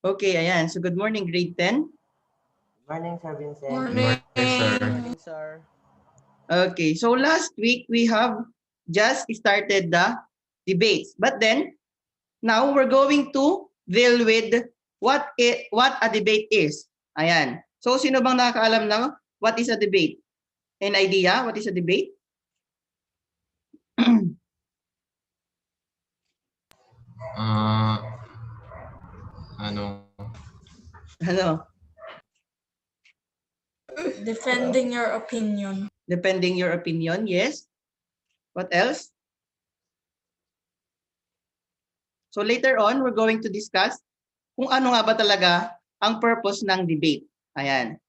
Okay, ayan. So good morning, grade 10. Morning, Sir Vincent. Morning, sir. Morning, sir. Okay, so last week we have just started the debates. But then, now we're going to deal with what a debate is. Ayan. So sino bang nakakaalam ng what is a debate? An idea what is a debate? Ano? Ano? Defending your opinion. Depending your opinion, yes. What else? So later on, we're going to discuss kung ano nga ba talaga ang purpose ng debate. Ayan.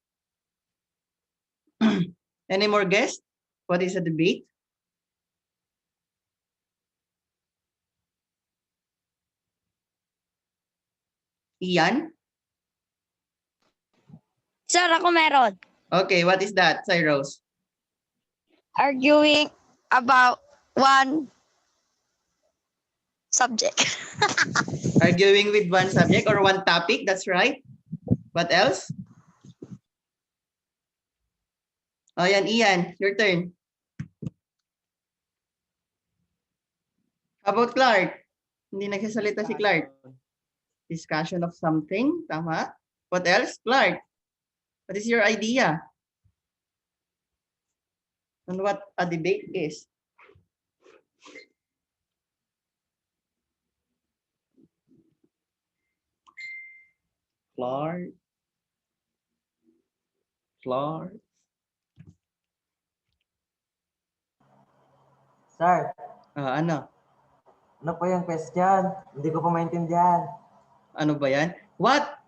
Any more guests? What is a debate? Ian? Sir, ako meron. Okay, what is that, Cyrus? Arguing about one subject. Arguing with one subject or one topic, that's right. What else? Oh, yan, Ian, your turn. How about Clark? Hindi nagsasalita si Clark. Discussion of something, tama? What else, Clark? What is your idea on what a debate is? Clark? Sir, Ano? ano po yung question? Hindi ko po maintindihan. Ano ba yan? What,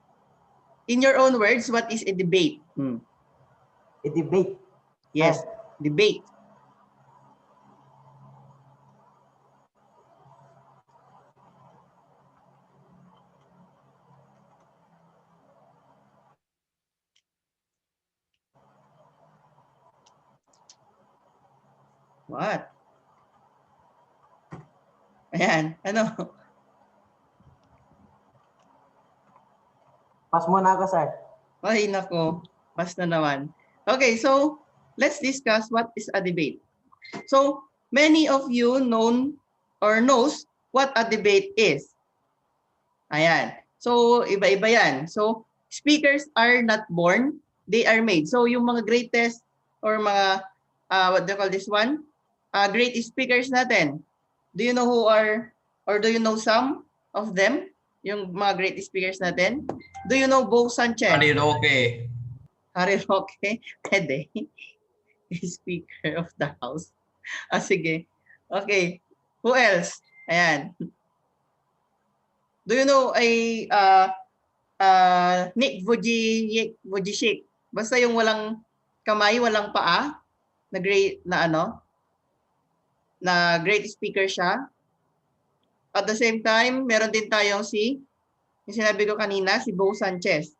in your own words, what is a debate? I-debate. Yes, debate. What? Ayan, ano? Pass muna ako, sir. Ay, nako. Pas na naman. Okay, so let's discuss what is a debate. So, many of you knows what a debate is. Ayan. So, iba-iba yan. So, speakers are not born, they are made. So, yung mga greatest or mga, what do you call this one? Great speakers natin. Do you know who are, or do you know some of them? Yung mga great speakers natin? Do you know Bo Sanchez? Harry Roque. Harry Roque? Pwede. Speaker of the House. Sige. Okay. Who else? Ayan. Do you know Nick Vujicic? Basta yung walang kamay, walang paa, na great na na great speaker siya. At the same time, meron din tayong yung sinabi ko kanina, si Bo Sanchez.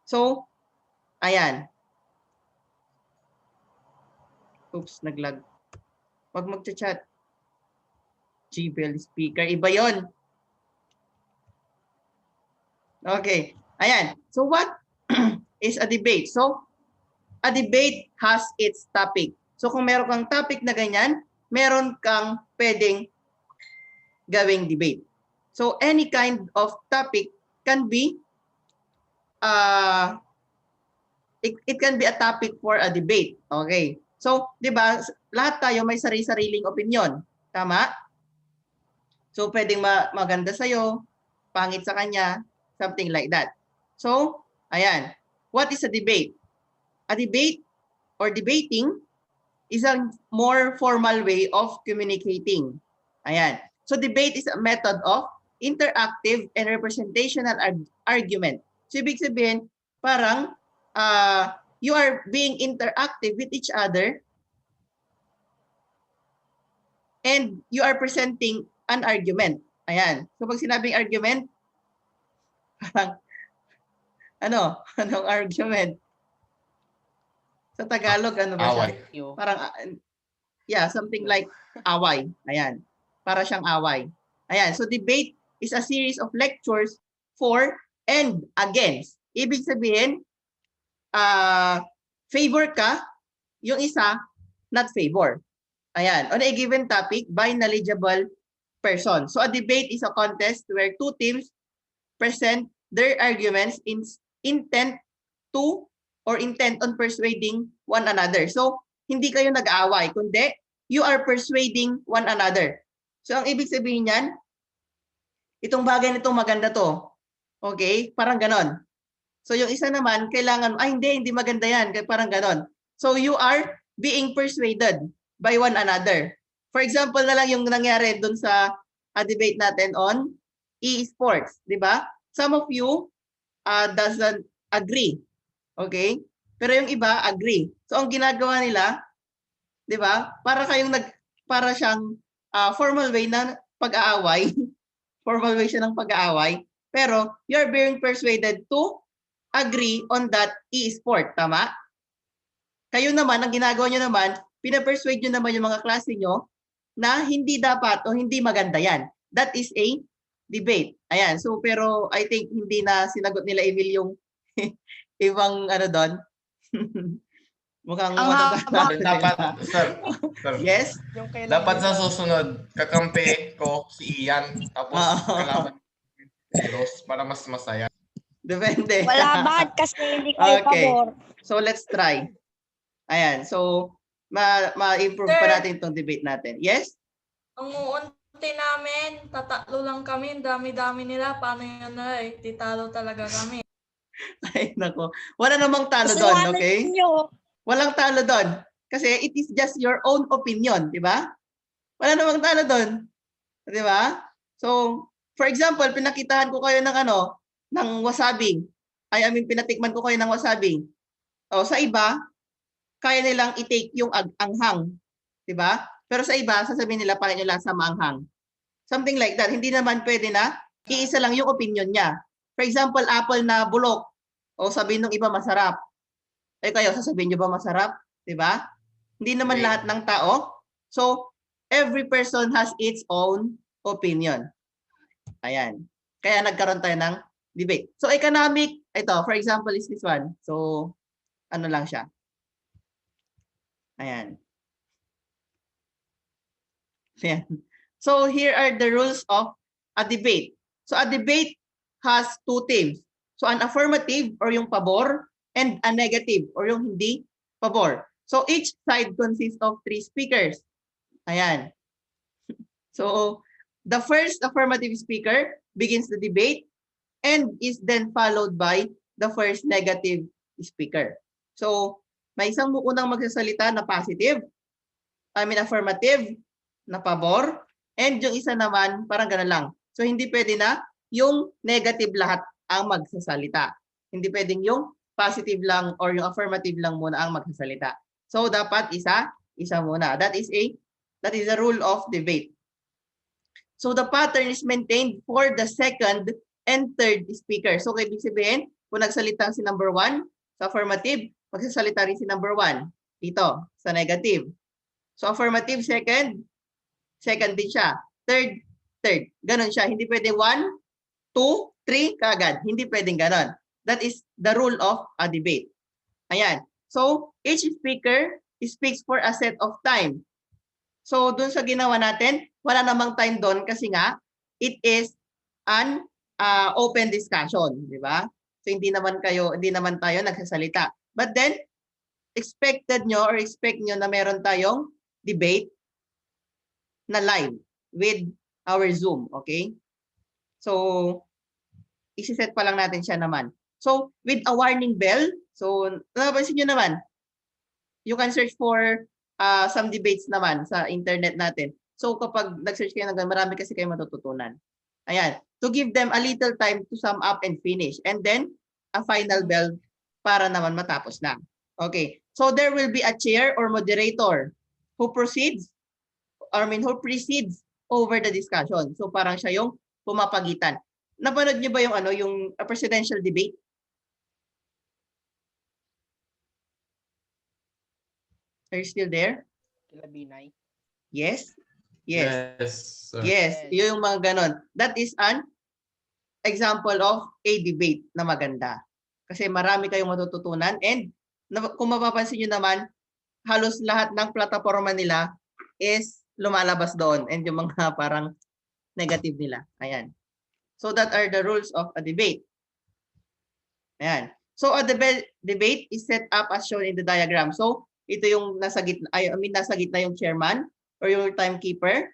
So, ayan. Oops, naglag. Wag magchat-chat. GBL speaker. Iba yon. Okay. Ayan. So, what is a debate? So, a debate has its topic. So, kung meron kang topic na ganyan, meron kang pwedeng gawing debate. So, any kind of topic can be it can be a topic for a debate. Okay. So, 'di ba, lahat tayo may sarili-sariling opinion. Tama? So, pwedeng maganda sa'yo, pangit sa kanya, something like that. So, ayan. What is a debate? A debate or debating is a more formal way of communicating. Ayan. So, debate is a method of interactive and representational argument. So, ibig sabihin, parang you are being interactive with each other and you are presenting an argument. Ayan. So, pag sinabing argument, parang, anong argument? Sa Tagalog, ano ba siya? Away. Parang, yeah, something like away. Ayan. Para siyang away. Ayan. So, debate is a series of lectures for and against. Ibig sabihin, favor ka, yung isa, not favor. Ayan. On a given topic by knowledgeable person. So a debate is a contest where two teams present their arguments in intent to or intent on persuading one another. So, hindi kayo nag-aaway, kundi you are persuading one another. So, ang ibig sabihin niyan, itong bagay nito maganda to. Okay? Parang ganon. So, yung isa naman, kailangan, hindi maganda yan. Parang ganon. So, you are being persuaded by one another. For example na lang yung nangyari dun sa debate natin on e-sports. Di ba? Some of you doesn't agree. Okay? Pero yung iba agree. So ang ginagawa nila, 'di ba? Para siyang formal way na pag-aaway. Formal way siya ng pag-aaway, pero you're being persuaded to agree on that e-sport, tama? Kayo naman, ang ginagawa niyo naman, pina-persuade niyo naman yung mga klase niyo na hindi dapat o hindi maganda 'yan. That is a debate. Ayan. So pero I think hindi na sinagot nila Emil yung ibang doon. Mukhang Dapat, sir. Yes? Dapat sa susunod, kakampi ko si Ian, tapos kalaban si Ross para mas masaya. Depende. Wala bad kasi hindi kayo Okay. pabor. So let's try. Ayan. So ma-improve pa natin itong debate natin. Yes? Ang uunti namin, tatatlo lang kami, ang dami-dami nila. Paano yun na eh? Di talo talaga kami. Ay, nako. Wala namang talo Gusto doon, namin okay? ninyo. Walang talo doon. Kasi it is just your own opinion, di ba? Wala namang talo doon. Di ba? So, for example, pinakitahan ko kayo ng wasabi. Pinatikman ko kayo ng wasabi. O, sa iba, kaya nilang i-take yung anghang. Di ba? Pero sa iba, sasabihin nila para nyo lasa maanghang. Something like that. Hindi naman pwede na iisa lang yung opinion niya. For example, apple na bulok. O sabihin ng iba masarap. Eh kayo, sasabihin nyo ba masarap? Diba? Hindi naman Okay. lahat ng tao. So, every person has its own opinion. Ayan. Kaya nagkaroon tayo ng debate. So, economic, ito, for example, is this one. So, ano lang siya. Ayan. Ayan. So, here are the rules of a debate. So, a debate has two teams. So, an affirmative or yung pabor and a negative or yung hindi pabor. So, each side consists of 3 speakers. Ayan. So, the first affirmative speaker begins the debate and is then followed by the first negative speaker. So, may isang unang magsasalita na positive, affirmative, na pabor, and yung isa naman, parang gano'n lang. So, hindi pwede na yung negative lahat ang magsasalita. Hindi pwedeng yung positive lang or yung affirmative lang muna ang magsasalita. So, dapat isa muna. That is the rule of debate. So, the pattern is maintained for the second and third speaker. So, ibig sabihin, kung nagsalita si number 1 sa affirmative, magsasalita rin si number 1 dito sa negative. So, affirmative, second din siya. Third. Ganon siya. Hindi pwede 1, 2, 3 kaagad. Hindi pwedeng ganon. That is the rule of a debate. Ayan. So, each speaker speaks for a set of time. So, dun sa ginawa natin, wala namang time doon kasi nga, it is an open discussion. Di ba? So, hindi naman tayo nagsasalita. But then, expect nyo na meron tayong debate na live with our Zoom, okay? So, isi-set pa lang natin siya naman. So, with a warning bell, so, napansin nyo naman, you can search for some debates naman sa internet natin. So, kapag nag-search kayo ng marami kasi kayo matututunan. Ayan. To give them a little time to sum up and finish. And then, a final bell para naman matapos na. Okay. So, there will be a chair or moderator who precedes over the discussion. So parang siya yung pumapagitan. Napanood niyo ba yung presidential debate? Are you still there? Yes? Yes. Yes, sir. Yes, yung mga ganon. That is an example of a debate na maganda. Kasi marami kayong matututunan and kung mapapansin nyo naman, halos lahat ng plataforma nila is lumalabas doon and yung mga parang negative nila. Ayan. So that are the rules of a debate. Ayan. So a debate is set up as shown in the diagram. So ito yung nasa gitna, nasa gitna yung chairman or yung timekeeper.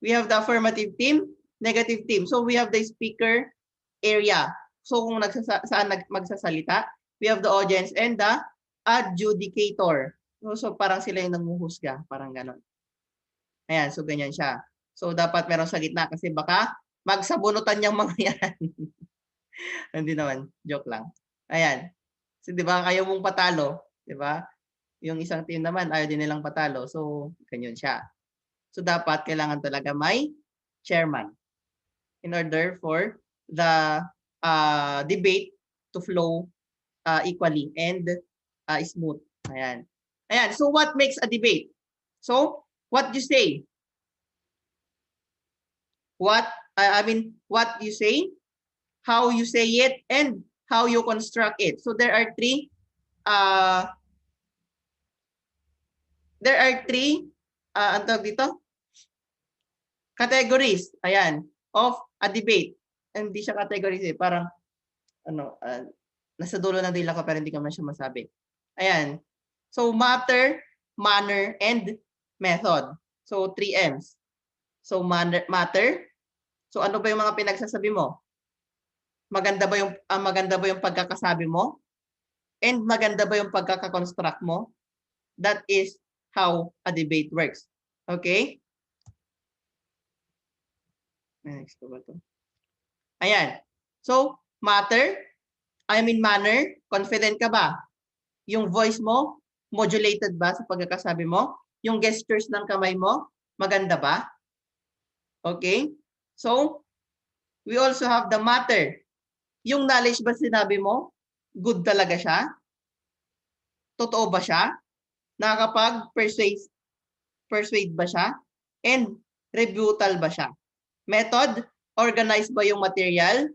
We have the affirmative team, negative team. So we have the speaker area. So kung saan magsasalita, we have the audience and the adjudicator. So parang sila yung nanguhusga, parang ganon. Ayan, so ganyan siya. So dapat meron sa gitna kasi baka magsabunutan yung mga yan. Hindi naman, joke lang. Ayan. So 'di ba, ayaw mong patalo, 'di ba? Yung isang team naman ayaw din nilang patalo. So ganyan siya. So dapat kailangan talaga may chairman in order for the debate to flow equally and smooth. Ayan. Ayan. So what makes a debate? So what you say? What you say, how you say it, and how you construct it. So there are three ang tawag dito? Categories. Ayan, of a debate. Hindi siya categories eh, parang nasa dulo ng dila ko pero hindi ko man siya masabi. Ayan. So matter, manner, and method. So 3 M's. So matter. So ano ba yung mga pinagsasabi mo? Maganda ba yung pagkakasabi mo? And maganda ba yung pagkakakonstruct mo? That is how a debate works. Okay? Next ko ba to? Ayan. So, manner, confident ka ba? Yung voice mo, modulated ba sa pagkakasabi mo? Yung gestures ng kamay mo, maganda ba? Okay? So, we also have the matter. Yung knowledge ba sinabi mo, good talaga siya? Totoo ba siya? Nakakapag-persuade ba siya? And rebuttal ba siya? Method, organized ba yung material?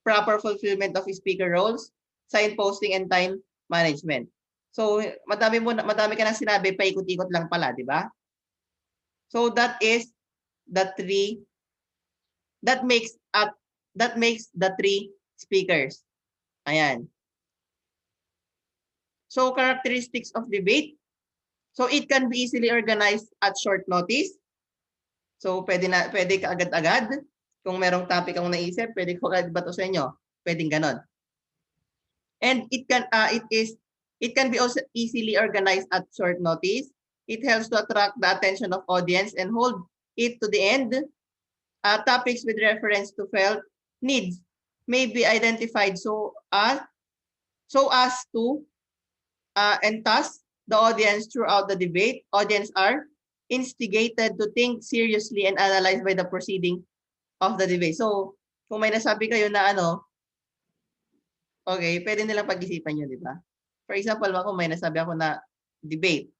Proper fulfillment of speaker roles? Signposting and time management. So, madami ka nang sinabi, paikot-ikot lang pala, di ba? So, that is the three, that makes the 3 speakers. Ayan. So, characteristics of debate. So, it can be easily organized at short notice. So, pwede ka agad-agad. Kung merong topic ang naisip, pwede ko agad bato sa inyo. Pwedeng ganon. And it can be also easily organized at short notice. It helps to attract the attention of audience and hold it to the end. Topics with reference to felt needs may be identified so as to enthuse the audience throughout the debate. Audience are instigated to think seriously and analyze by the proceeding of the debate. So, kung may nasabi kayo na okay, pwede nilang pag-isipan yun, di ba? For example, kung may nasabi ako na debate,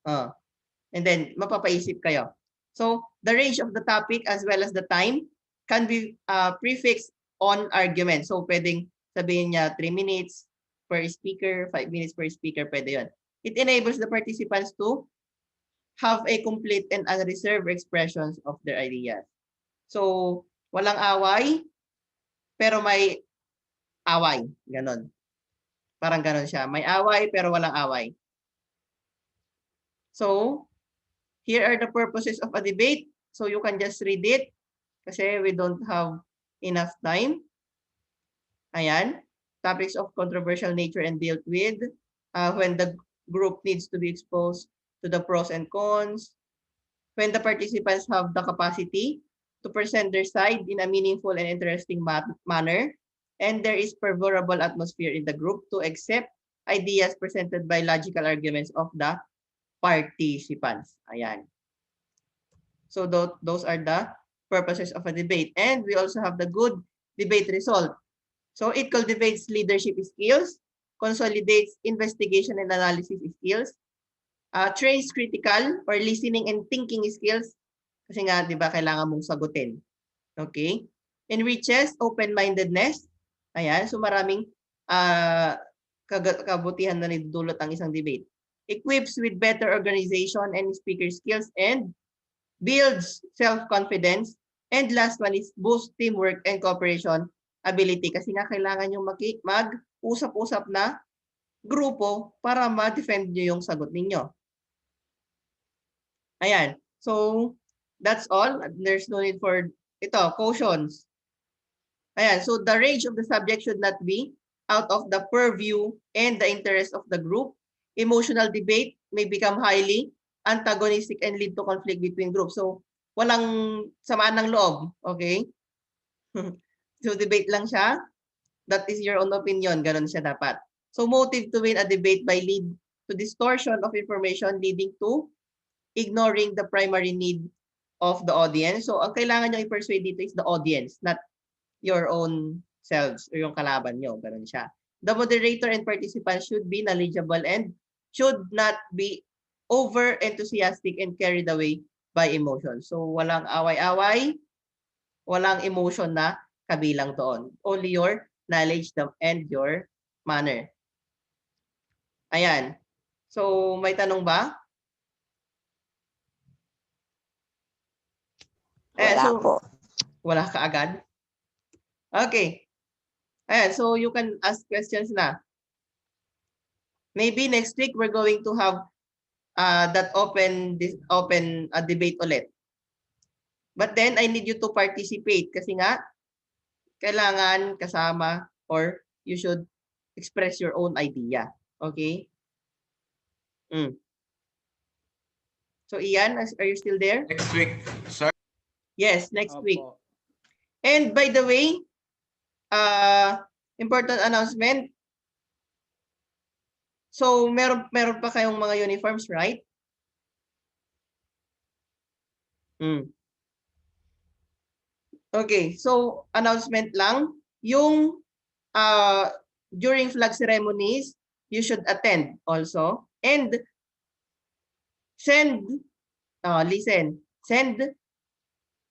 and then mapapaisip kayo. So, the range of the topic as well as the time can be prefixed on argument. So, pwedeng sabihin niya 3 minutes per speaker, 5 minutes per speaker, pwede yun. It enables the participants to have a complete and unreserved expressions of their ideas. So, walang away, pero may away. Ganon. Parang ganon siya. May away, pero walang away. So, here are the purposes of a debate. So, you can just read it kasi we don't have enough time. Ayan. Topics of controversial nature and dealt with. When the group needs to be exposed to the pros and cons. When the participants have the capacity to present their side in a meaningful and interesting manner. And there is favorable atmosphere in the group to accept ideas presented by logical arguments of the participants. Ayan. So those are the purposes of a debate. And we also have the good debate result. So it cultivates leadership skills, consolidates investigation and analysis skills, trains critical or listening and thinking skills. Kasi nga, di ba, kailangan mong sagutin. Okay? enriches open-mindedness. Ayan, so maraming kabutihan na nidulot ang isang debate. Equips with better organization and speaker skills and builds self-confidence. And last one is boost teamwork and cooperation ability. Kasi nga kailangan yung mag-usap-usap na grupo para ma-defend nyo yung sagot ninyo. Ayan. So, that's all. There's no need for ito, cautions. Ayan. So, the range of the subject should not be out of the purview and the interest of the group. Emotional debate may become highly antagonistic and lead to conflict between groups. So, walang samaan ng loob. Okay? So, debate lang siya. That is your own opinion. Ganon siya dapat. So, motive to win a debate by lead to distortion of information leading to ignoring the primary need of the audience. So, ang kailangan nyo i-persuade dito is the audience, not your own selves or yung kalaban nyo. Ganon siya. The moderator and participants should be knowledgeable and should not be over-enthusiastic and carried away by emotion. So, walang away-away, walang emotion na kabilang doon. Only your knowledge and your manner. Ayan. So, may tanong ba? Wala po. Wala ka agad? Okay. Ayan, so you can ask questions na. Maybe next week we're going to have that open debate ulit. But then I need you to participate kasi nga kailangan kasama or you should express your own idea. Okay? So Ian, are you still there? Next week, sir. Yes, next week. Opo. And by the way, important announcement. So meron pa kayong mga uniforms, right? Okay, so announcement lang. Yung during flag ceremonies, you should attend also. And send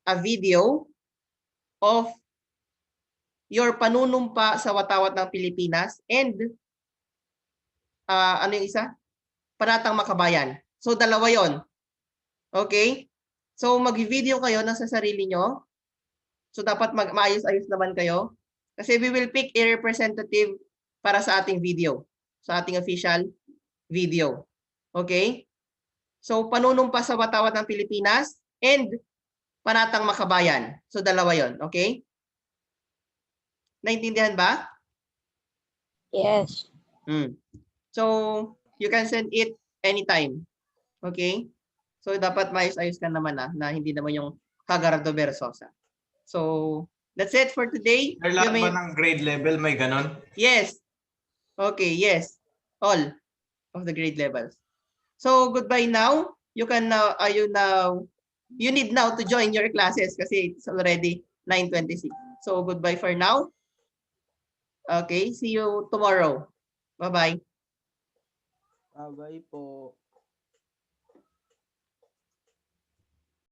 a video of your panunumpa sa watawat ng Pilipinas and ano yung isa? Panatang Makabayan. So dalawa yon. Okay? So mag-video kayo ng sa sarili nyo. So dapat maayos-ayos naman kayo. Kasi we will pick a representative para sa ating video. Sa ating official video. Okay? So panunumpa sa watawat ng Pilipinas and Panatang Makabayan. So dalawa yon. Okay? Naintindihan ba? Yes. So you can send it anytime. Okay? So dapat maayos-ayos ka naman na hindi naman yung Kagardo Versosa. So that's it for today. Sir, lahat ba ng grade level may ganon? Yes. Okay, yes. All of the grade levels. So goodbye now. You can now you need now to join your classes kasi it's already 9:26. So goodbye for now. Okay, see you tomorrow. Bye-bye. Bye-bye po.